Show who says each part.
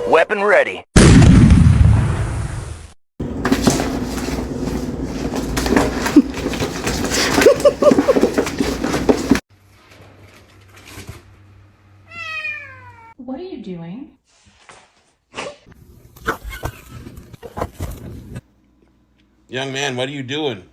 Speaker 1: Weapon ready.
Speaker 2: What are you doing?
Speaker 3: Young man, what are you doing?